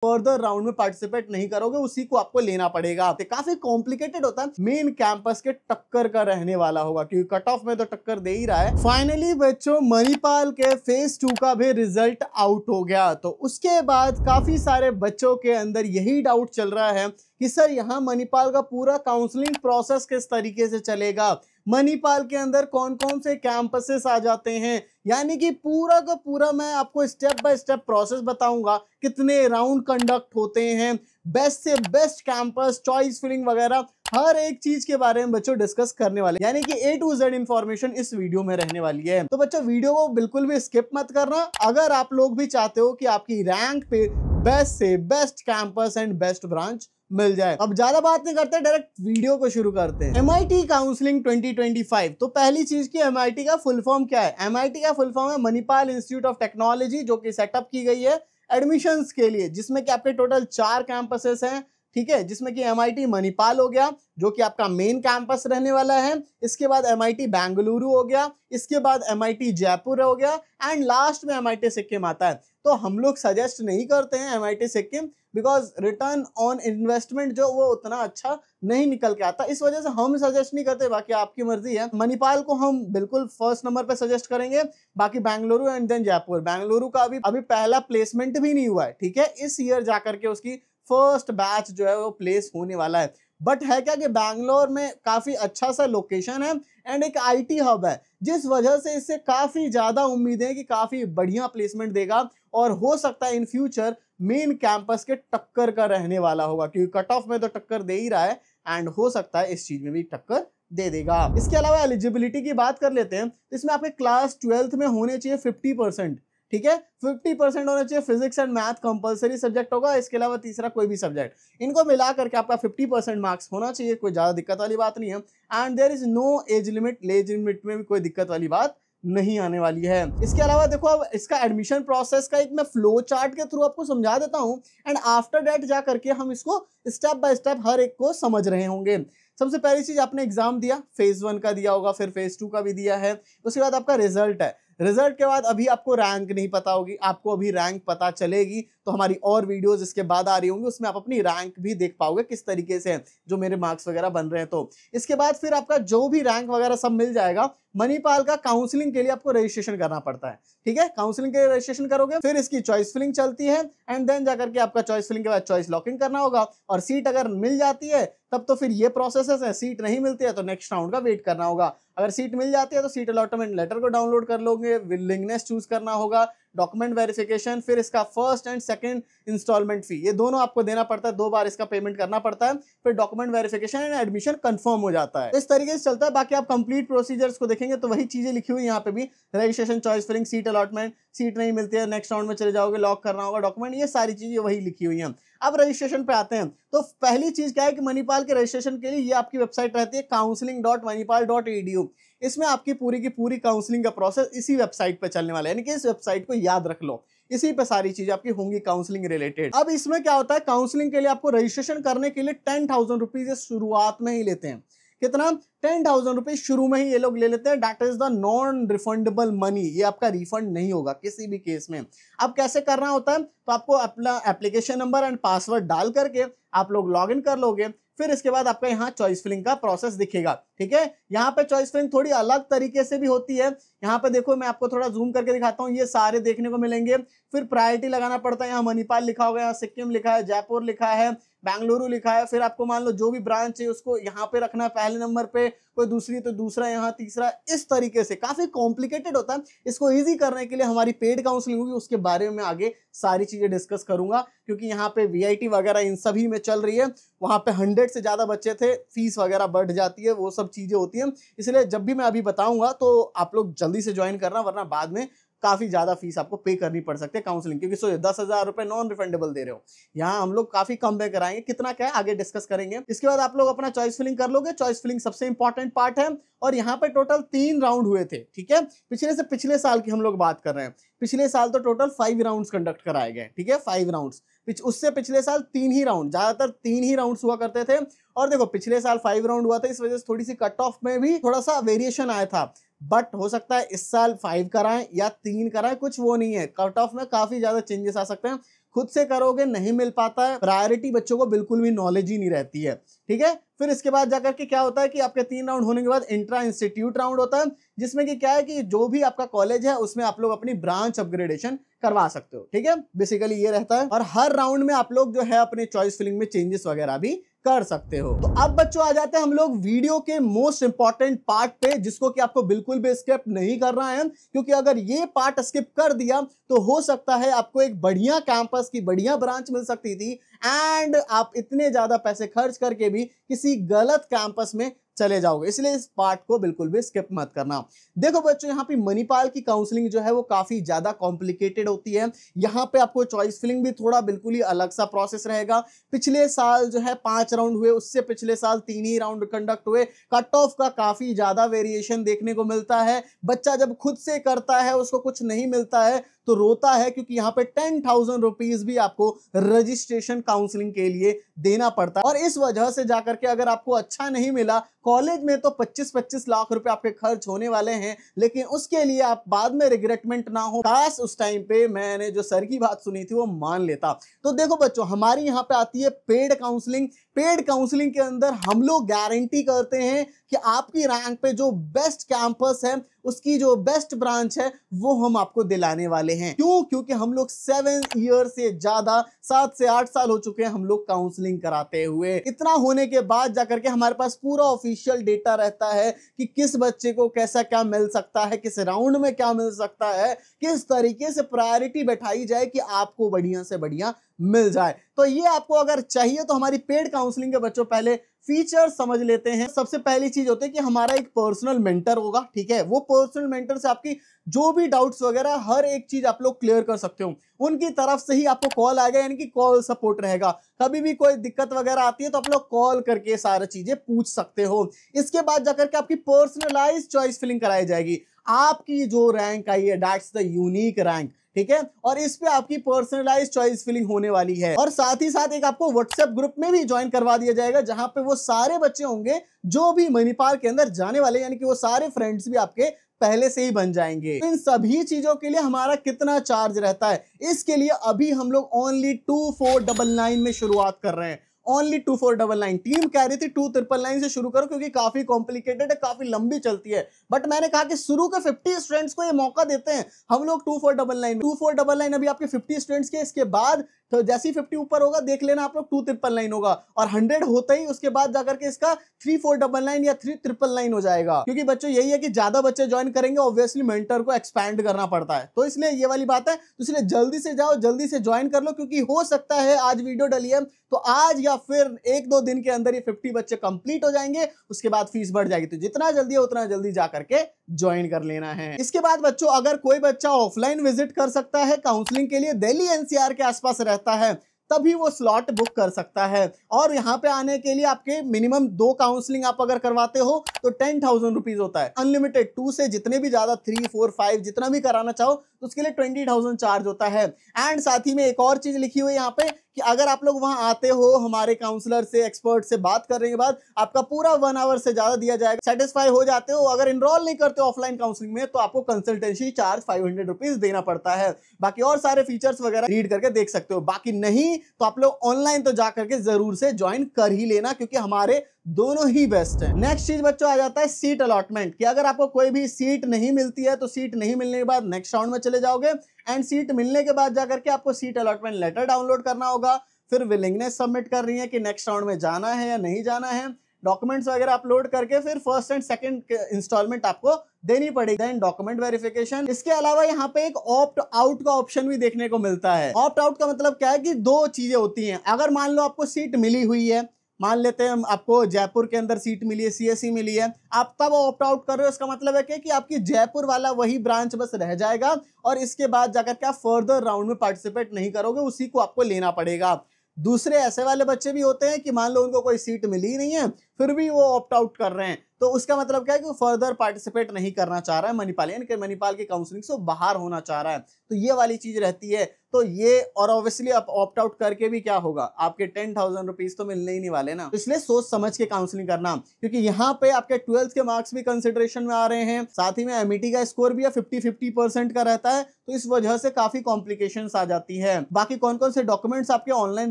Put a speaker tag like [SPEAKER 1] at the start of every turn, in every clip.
[SPEAKER 1] Further round में participate नहीं करोगे, उसी को आपको लेना पड़ेगा। तो काफी कॉम्प्लिकेटेड होता है, मेन कैंपस के टक्कर का रहने वाला होगा क्योंकि कट ऑफ में तो टक्कर दे ही रहा है। फाइनली बच्चों मणिपाल के फेज 2 का भी रिजल्ट आउट हो गया। तो उसके बाद काफी सारे बच्चों के अंदर यही डाउट चल रहा है कि सर यहाँ मणिपाल का पूरा काउंसलिंग प्रोसेस किस तरीके से चलेगा, मणिपाल के अंदर कौन कौन से कैंपसेस आ जाते हैं, यानी कि पूरा का पूरा मैं आपको स्टेप बाय स्टेप प्रोसेस बताऊंगा, कितने राउंड कंडक्ट होते हैं, बेस्ट से बेस्ट कैंपस, चॉइस फिलिंग वगैरह हर एक चीज के बारे में बच्चों डिस्कस करने वाले, यानी कि A to Z इंफॉर्मेशन इस वीडियो में रहने वाली है। तो बच्चों वीडियो को बिल्कुल भी स्किप मत करना अगर आप लोग भी चाहते हो कि आपकी रैंक पे बेस्ट से best campus and best branch मिल जाए। अब ज्यादा बात नहीं करते, डायरेक्ट वीडियो को शुरू करते हैं। MIT counselling 2025। तो पहली चीज की MIT का फुल फॉर्म क्या है? MIT का फुल फॉर्म है मणिपाल इंस्टीट्यूट ऑफ टेक्नोलॉजी, जो कि सेटअप की गई है एडमिशंस के लिए, जिसमें कि आपके टोटल 4 कैंपसेस हैं, ठीक है, जिसमें कि MIT मणिपाल हो गया जो कि आपका मेन कैंपस रहने वाला है, इसके बाद MIT बेंगलुरु हो गया, इसके बाद MIT जयपुर हो गया एंड लास्ट में MIT सिक्किम आता है। तो हम लोग सजेस्ट नहीं करते हैं MIT Sikkim, because return on investment जो वो उतना अच्छा नहीं निकल के आता, इस वजह से हम सजेस्ट नहीं करते, बाकी आपकी मर्जी है। मणिपाल को हम बिल्कुल फर्स्ट नंबर पे सजेस्ट करेंगे, बाकी बेंगलुरु एंड देन जयपुर। बेंगलुरु का अभी पहला प्लेसमेंट भी नहीं हुआ है, ठीक है, इस ईयर जाकर के उसकी फर्स्ट बैच जो है वो प्लेस होने वाला है। बट है क्या कि बैंगलोर में काफी अच्छा सा लोकेशन है एंड एक IT हब है, जिस वजह से इससे काफी ज्यादा उम्मीद है कि काफी बढ़िया प्लेसमेंट देगा और हो सकता है इन फ्यूचर मेन कैंपस के टक्कर का रहने वाला होगा, क्योंकि कट ऑफ में तो टक्कर दे ही रहा है एंड हो सकता है इस चीज में भी टक्कर दे देगा। इसके अलावा एलिजिबिलिटी की बात कर लेते हैं, इसमें आपके क्लास 12th में होने चाहिए 50%, ठीक है, 50% होना चाहिए। Physics and math compulsory subject होगा, इसके अलावा तीसरा कोई भी सब्जेक्ट, इनको मिला करके आपका 50% मार्क्स होना चाहिए, कोई ज्यादा दिक्कत वाली बात नहीं है। And there is no age limit, age limit में भी कोई दिक्कत वाली बात नहीं आने वाली है। इसके अलावा देखो अब इसका एडमिशन प्रोसेस का एक मैं फ्लो चार्ट के थ्रू आपको समझा देता हूं एंड आफ्टर दैट जा करके हम इसको स्टेप बाय स्टेप हर एक को समझ रहे होंगे। सबसे पहली चीज, आपने एग्जाम दिया, फेज 1 का दिया होगा, फिर फेज 2 का भी दिया है, उसके बाद आपका रिजल्ट है। रिजल्ट के बाद अभी आपको रैंक नहीं पता होगी, आपको अभी रैंक पता चलेगी, तो हमारी और वीडियोस इसके बाद आ रही होंगी, उसमें आप अपनी रैंक भी देख पाओगे किस तरीके से जो मेरे मार्क्स वगैरह बन रहे हैं। तो इसके बाद फिर आपका जो भी रैंक वगैरह सब मिल जाएगा। मणिपाल का काउंसलिंग के लिए आपको रजिस्ट्रेशन करना पड़ता है, ठीक है, काउंसलिंग के लिए रजिस्ट्रेशन करोगे, फिर इसकी चॉइस फिलिंग चलती है एंड देन जाकर के आपका चॉइस फिलिंग के बाद चॉइस लॉकिंग करना होगा और सीट अगर मिल जाती है तब तो फिर ये प्रोसेस है, सीट नहीं मिलती है तो नेक्स्ट राउंड का वेट करना होगा। अगर सीट मिल जाती है तो सीट अलॉटमेंट लेटर को डाउनलोड कर लोगे, विलिंगनेस चूज करना होगा, डॉक्यूमेंट वेरिफिकेशन, फिर इसका फर्स्ट एंड सेकंड इंस्टॉलमेंट फी, ये दोनों आपको देना पड़ता है, 2 बार इसका पेमेंट करना पड़ता है, फिर document verification and admission confirm हो जाता है। इस तरीके से चलता है। बाकी आप कंप्लीट प्रोसीजर्स को देखेंगे तो वही चीजें लिखी हुई यहाँ पे भी, registration, choice filling, seat allotment, seat नहीं मिलती है नेक्स्ट राउंड में चले जाओगे, लॉक करना होगा डॉक्यूमेंट, ये सारी चीजें वही लिखी हुई हैं। अब रजिस्ट्रेशन पे आते हैं, तो पहली चीज क्या है कि मणिपाल के रजिस्ट्रेशन के लिए ये आपकी वेबसाइट रहती है counseling.manipal.edu। इसमें आपकी पूरी की पूरी काउंसलिंग का प्रोसेस इसी वेबसाइट पे चलने वाला है, यानी कि इस वेबसाइट को याद रख लो, इसी पे सारी चीजें आपकी होंगी काउंसलिंग रिलेटेड। अब इसमें क्या होता है, काउंसलिंग के लिए आपको रजिस्ट्रेशन करने के लिए 10,000 रुपीज शुरुआत में ही लेते हैं। कितना? 10,000 रुपीज शुरू में ही ये लोग ले लेते हैं। That is the non refundable money, ये आपका रिफंड नहीं होगा किसी भी केस में। अब कैसे करना होता है, तो आपको अपना एप्लीकेशन नंबर एंड पासवर्ड डाल करके आप लोग लॉग इन कर लोगे, फिर इसके बाद आपका यहाँ चॉइस फिलिंग का प्रोसेस दिखेगा, ठीक है। यहाँ पे चॉइस फिलिंग थोड़ी अलग तरीके से भी होती है। यहाँ पे देखो मैं आपको थोड़ा जूम करके दिखाता हूँ, ये सारे देखने को मिलेंगे। फिर प्रायोरिटी लगाना पड़ता है, यहाँ मणिपाल लिखा होगा, यहाँ सिक्किम लिखा है, जयपुर लिखा है, बेंगलुरु लिखा है। फिर आपको मान लो जो भी ब्रांच है उसको यहाँ पे रखना है पहले नंबर पे, कोई दूसरी तो दूसरा, यहाँ तीसरा, इस तरीके से काफी कॉम्प्लिकेटेड होता है। इसको इजी करने के लिए हमारी पेड काउंसलिंग होगी, उसके बारे में आगे सारी चीजें डिस्कस करूंगा, क्योंकि यहाँ पे VIT वगैरह इन सभी में चल रही है। वहां पे 100 से ज्यादा बच्चे थे, फीस वगैरह बढ़ जाती है, वो सब चीजें होती हैं। इसलिए जब भी मैं अभी बताऊंगा तो आप लोग जल्दी से ज्वाइन करना, वरना बाद में काफी ज्यादा फीस आपको पे करनी पड़ सकती है काउंसलिंग, क्योंकि सोचिए 10,000 रुपए नॉन रिफंडेबल दे रहे हो, यहाँ हम लोग काफी कम पे कराएंगे, कितना क्या है आगे डिस्कस करेंगे। इसके बाद आप लोग अपना चॉइस फिलिंग कर लोगे। चॉइस फिलिंग सबसे इंपॉर्टेंट पार्ट है, और यहाँ पे टोटल 3 राउंड हुए थे, ठीक है। पिछले साल की हम लोग बात कर रहे हैं, पिछले साल तो टोटल 5 राउंड्स कंडक्ट कराए गए, ठीक है, 5 राउंड्स। उससे पिछले साल 3 ही राउंड, ज्यादातर 3 ही राउंड्स हुआ करते थे। और देखो पिछले साल 5 राउंड हुआ था, इस वजह से थोड़ी सी कट ऑफ में भी थोड़ा सा वेरिएशन आया था, बट हो सकता है इस साल 5 कराएं या 3 कराएं, कुछ वो नहीं है, कट ऑफ में काफी ज्यादा चेंजेस आ सकते हैं। खुद से करोगे नहीं मिल पाता है, प्रायोरिटी बच्चों को बिल्कुल भी नॉलेज ही नहीं रहती है, ठीक है। फिर इसके बाद जाकर के क्या होता है कि आपके 3 राउंड होने के बाद इंट्रा इंस्टीट्यूट राउंड होता है, जिसमें कि क्या है कि जो भी आपका कॉलेज है उसमें आप लोग अपनी ब्रांच अपग्रेडेशन करवा सकते हो, ठीक है। बेसिकली ये रहता है, और हर राउंड में आप लोग जो है अपने चॉइस फिलिंग में चेंजेस वगैरह भी कर सकते हो। तो अब बच्चों आ जाते हैं हम लोग वीडियो के मोस्ट इंपॉर्टेंट पार्ट पे, जिसको कि आपको बिल्कुल भी स्किप नहीं करना है, क्योंकि अगर ये पार्ट स्किप कर दिया तो हो सकता है आपको एक बढ़िया कैंपस की बढ़िया ब्रांच मिल सकती थी, एंड आप इतने ज्यादा पैसे खर्च करके भी किसी गलत कैंपस में चले जाओगे। इसलिए इस पार्ट को बिल्कुल भी स्किप मत करना। देखो बच्चों, यहाँ पे मणिपाल की काउंसलिंग जो है वो काफी ज्यादा कॉम्प्लिकेटेड होती है। यहाँ पे आपको चॉइस फिलिंग भी थोड़ा बिल्कुल ही अलग सा प्रोसेस रहेगा। पिछले साल जो है 5 राउंड हुए, उससे पिछले साल 3 ही राउंड कंडक्ट हुए। कट ऑफ का काफी ज्यादा वेरिएशन देखने को मिलता है। बच्चा जब खुद से करता है उसको कुछ नहीं मिलता है तो रोता है, क्योंकि यहाँ पे 10,000 रुपीज भी आपको रजिस्ट्रेशन काउंसलिंग के लिए देना पड़ता है। और इस वजह से जाकर के अगर आपको अच्छा नहीं मिला, कॉलेज में तो 25-25 लाख रुपए आपके खर्च होने वाले हैं, लेकिन उसके लिए आप बाद में रिग्रेटमेंट ना हो। काश उस टाइम पे मैंने जो सर की बात सुनी थी वो मान लेता। तो देखो बच्चों, हमारी यहाँ पे आती है पेड काउंसलिंग। पेड काउंसलिंग के अंदर हम लोग गारंटी करते हैं कि आपकी रैंक पे जो बेस्ट कैंपस है, उसकी जो बेस्ट ब्रांच है, वो हम आपको दिलाने वाले हैं। क्यों? क्योंकि हम लोग 7 ईयर से ज्यादा, 7 से 8 साल हो चुके हैं हम लोग काउंसलिंग कराते हुए। इतना होने के बाद जाकर के हमारे पास पूरा ऑफिशियल डेटा रहता है कि किस बच्चे को कैसा क्या मिल सकता है, किस राउंड में क्या मिल सकता है, किस तरीके से प्रायोरिटी बैठाई जाए कि आपको बढ़िया से बढ़िया मिल जाए। तो ये आपको अगर चाहिए तो हमारी पेड काउंसलिंग के बच्चों पहले फीचर समझ लेते हैं। सबसे पहली चीज होती है कि हमारा एक पर्सनल मेंटर होगा, ठीक है। वो पर्सनल मेंटर से आपकी जो भी डाउट्स वगैरह हर एक चीज आप लोग क्लियर कर सकते हो। उनकी तरफ से ही आपको कॉल आएगा, यानी कि कॉल सपोर्ट रहेगा। कभी भी कोई दिक्कत वगैरह आती है तो आप लोग कॉल करके सारी चीजें पूछ सकते हो। इसके बाद जाकर के आपकी पर्सनलाइज चॉइस फिलिंग कराई जाएगी। आपकी जो रैंक आई है, दैट्स द यूनिक रैंक, ठीक है। और इस पे आपकी पर्सनलाइज चॉइस फिलिंग होने वाली है। और साथ ही साथ एक आपको व्हाट्सएप ग्रुप में भी ज्वाइन करवा दिया जाएगा, जहां पे वो सारे बच्चे होंगे जो भी मणिपाल के अंदर जाने वाले, यानी कि वो सारे फ्रेंड्स भी आपके पहले से ही बन जाएंगे। इन सभी चीजों के लिए हमारा कितना चार्ज रहता है, इसके लिए अभी हम लोग ओनली 2499 में शुरुआत कर रहे हैं। ओनली 2499। टीम कह रही थी 2999 से शुरू करो, क्योंकि काफी कॉम्प्लिकेटेड है, काफी लंबी चलती है। बट मैंने कहा कि शुरू के 50 स्टूडेंट्स को ये मौका देते हैं हम लोग 2499 अभी आपके 50 स्टूडेंट्स के। इसके बाद तो जैसे ही 50 ऊपर होगा देख लेना आप लोग 2399 होगा, और 100 होता ही उसके बाद जाकर के इसका 3499 या 3999 हो जाएगा। क्योंकि बच्चों यही है कि ज्यादा बच्चे ज्वाइन करेंगे, ऑब्वियसली मेंटर को एक्सपैंड करना पड़ता है, तो इसलिए ये वाली बात है। तो इसलिए जल्दी से जाओ, जल्दी से ज्वाइन कर लो, क्योंकि हो सकता है आज वीडियो डली है तो आज या फिर 1-2 दिन के अंदर ये 50 बच्चे कंप्लीट हो जाएंगे, उसके बाद फीस बढ़ जाएगी। तो जितना जल्दी है उतना जल्दी जाकर के ज्वाइन कर लेना है। इसके बाद बच्चों, अगर कोई बच्चा ऑफलाइन विजिट कर सकता है काउंसलिंग के लिए, दिल्ली एनसीआर के आसपास रहता है, तभी वो स्लॉट बुक कर सकता है। और यहाँ पे आने के लिए आपके मिनिमम 2 काउंसलिंग आप अगर करवाते हो तो 10,000 रुपीज होता है। अनलिमिटेड 2 से जितने भी ज्यादा 3, 4, 5 जितना भी कराना चाहो तो उसके लिए 20,000 चार्ज होता है। एंड साथ ही में एक और चीज लिखी हुई है यहाँ पे कि अगर आप लोग वहां आते हो, हमारे काउंसलर से, एक्सपर्ट से बात करने के बाद आपका पूरा 1 आवर से ज्यादा दिया जाएगा। सेटिस्फाई हो जाते हो, अगर इनरोल नहीं करते ऑफलाइन काउंसलिंग में, तो आपको कंसल्टेंसी चार्ज 500 रुपीज देना पड़ता है। बाकी और सारे फीचर्स वगैरह रीड करके देख सकते हो। बाकी नहीं तो आप लोग ऑनलाइन तो जाकर के जरूर से ज्वाइन कर ही लेना, क्योंकि हमारे दोनों ही बेस्ट है। नेक्स्ट चीज बच्चों आ जाता है सीट अलॉटमेंट, कि अगर आपको कोई भी सीट नहीं मिलती है तो सीट नहीं मिलने के बाद नेक्स्ट राउंड में चले जाओगे, एंड सीट मिलने के बाद जाकर के आपको सीट अलॉटमेंट लेटर डाउनलोड करना होगा। फिर विलिंगनेस सबमिट कर रही है कि नेक्स्ट राउंड में जाना है या नहीं जाना है। डॉक्यूमेंट्स वगैरह अपलोड करके फिर फर्स्ट एंड सेकंड इंस्टॉलमेंट आपको देनी पड़ेगी। Then document verification. इसके अलावा यहाँ पे एक ऑप्ट आउट का ऑप्शन भी देखने को मिलता है। ऑप्ट आउट का मतलब क्या है कि 2 चीजें होती हैं। अगर मान लो आपको सीट मिली हुई है, मान लेते हैं आपको जयपुर के अंदर सीट मिली है, सीएससी मिली है, आप तब ऑप्ट आउट कर रहे हो, इसका मतलब है कि आपकी जयपुर वाला वही ब्रांच बस रह जाएगा, और इसके बाद जाकर के आप फर्दर राउंड में पार्टिसिपेट नहीं करोगे, उसी को आपको लेना पड़ेगा। दूसरे ऐसे वाले बच्चे भी होते हैं कि मान लो उनको कोई सीट मिली ही नहीं है, फिर भी वो ऑप्ट आउट कर रहे हैं, तो उसका मतलब क्या है कि वो फर्दर पार्टिसिपेट नहीं करना चाह रहा है मणिपाल, यानी कि मणिपाल की काउंसलिंग से बाहर होना चाह रहा है। तो ये वाली चीज रहती है। तो ये और ऑब्वियसली आप ऑप्ट आउट करके भी क्या होगा, आपके 10,000 रुपीज तो मिलने ही नहीं वाले ना। तो इसलिए सोच समझ के काउंसलिंग करना, क्योंकि यहाँ पे आपके 12th के मार्क्स भी कंसिडरेशन में आ रहे हैं, साथ ही में एमईटी का स्कोर भी 50-50% का रहता है, तो इस वजह से काफी कॉम्प्लिकेशंस आ जाती है। बाकी कौन कौन से डॉक्यूमेंट्स आपके ऑनलाइन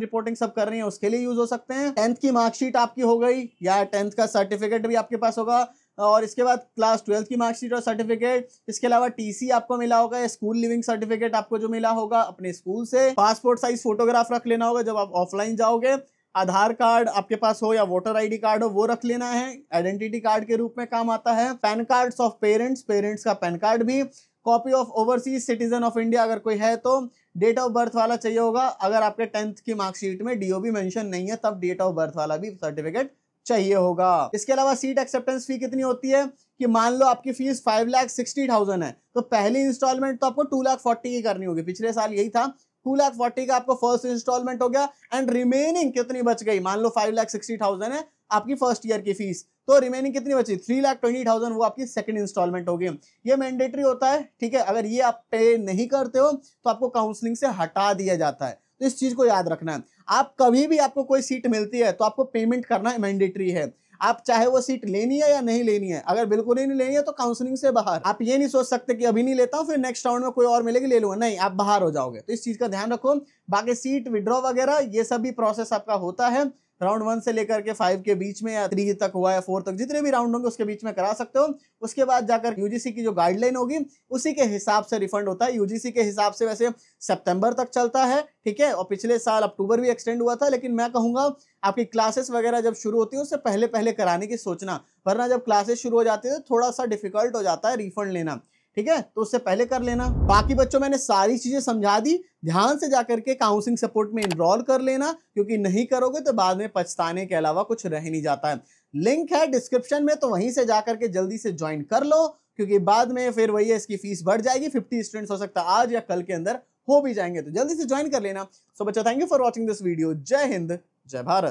[SPEAKER 1] रिपोर्टिंग सब कर रही है उसके लिए यूज हो सकते हैं। 10th की मार्कशीट आपकी हो गई, या 10th का सर्टिफिकेट भी आपके पास होगा, और इसके बाद क्लास 12th की मार्कशीट और सर्टिफिकेट, इसके अलावा टीसी आपको मिला होगा, स्कूल लिविंग सर्टिफिकेट आपको जो मिला होगा अपने स्कूल से, पासपोर्ट साइज फोटोग्राफ रख लेना होगा जब आप ऑफलाइन जाओगे, आधार कार्ड आपके पास हो या वोटर आईडी कार्ड हो वो रख लेना है, आइडेंटिटी कार्ड के रूप में काम आता है, pan cards of parents, parents का पैन कार्ड भी, copy of overseas citizen of India अगर कोई है तो, डेट ऑफ बर्थ वाला चाहिए होगा, अगर आपके 10th की मार्कशीट में डीओबी मेंशन नहीं है तब डेट ऑफ बर्थ वाला भी सर्टिफिकेट चाहिए होगा। इसके अलावा सीट एक्सेप्टेंस फी कितनी होती है कि मान लो आपकी फीस 5,60,000 है, तो पहली इंस्टॉलमेंट तो आपको 2,40,000 की करनी होगी, पिछले साल यही था, 2,40,000 का आपको फर्स्ट इंस्टॉलमेंट हो गया, एंड रिमेनिंग कितनी बच गई, मान लो 5,60,000 है आपकी फर्स्ट ईयर की फीस, तो रिमेनिंग कितनी बची, 3,20,000 वो आपकी सेकंड इंस्टॉलमेंट होगी। ये मैंडेटरी होता है, ठीक है, अगर ये आप पे नहीं करते हो तो आपको काउंसलिंग से हटा दिया जाता है, तो इस चीज को याद रखना है। आप कभी भी आपको कोई सीट मिलती है तो आपको पेमेंट करना मैंडेटरी है, आप चाहे वो सीट लेनी है या नहीं लेनी है, अगर बिल्कुल ही नहीं लेनी है तो काउंसलिंग से बाहर। आप ये नहीं सोच सकते कि अभी नहीं लेता हूं फिर नेक्स्ट राउंड में कोई और मिलेगी ले लूंगा, नहीं, आप बाहर हो जाओगे, तो इस चीज का ध्यान रखो। बाकी सीट विड्रॉ वगैरह ये सब भी प्रोसेस आपका होता है, राउंड 1 से लेकर के 5 के बीच में, या 3 तक हुआ या 4 तक, जितने भी राउंड होंगे उसके बीच में करा सकते हो। उसके बाद जाकर यूजीसी की जो गाइडलाइन होगी उसी के हिसाब से रिफंड होता है। यूजीसी के हिसाब से वैसे सितंबर तक चलता है, ठीक है, और पिछले साल अक्टूबर भी एक्सटेंड हुआ था, लेकिन मैं कहूंगा आपकी क्लासेस वगैरह जब शुरू होती है उससे पहले पहले कराने की सोचना, वरना जब क्लासेस शुरू हो जाती है तो थोड़ा सा डिफिकल्ट हो जाता है रिफंड लेना, ठीक है, तो उससे पहले कर लेना। बाकी बच्चों मैंने सारी चीजें समझा दी, ध्यान से जाकर के काउंसलिंग सपोर्ट में इनरोल कर लेना, क्योंकि नहीं करोगे तो बाद में पछताने के अलावा कुछ रह नहीं जाता है। लिंक है डिस्क्रिप्शन में, तो वहीं से जाकर के जल्दी से ज्वाइन कर लो, क्योंकि बाद में फिर वही है, इसकी फीस बढ़ जाएगी, 50 स्टूडेंट्स हो सकता है आज या कल के अंदर हो भी जाएंगे, तो जल्दी से ज्वाइन कर लेना। सो बच्चों, thank you for watching this video. जय हिंद, जय भारत।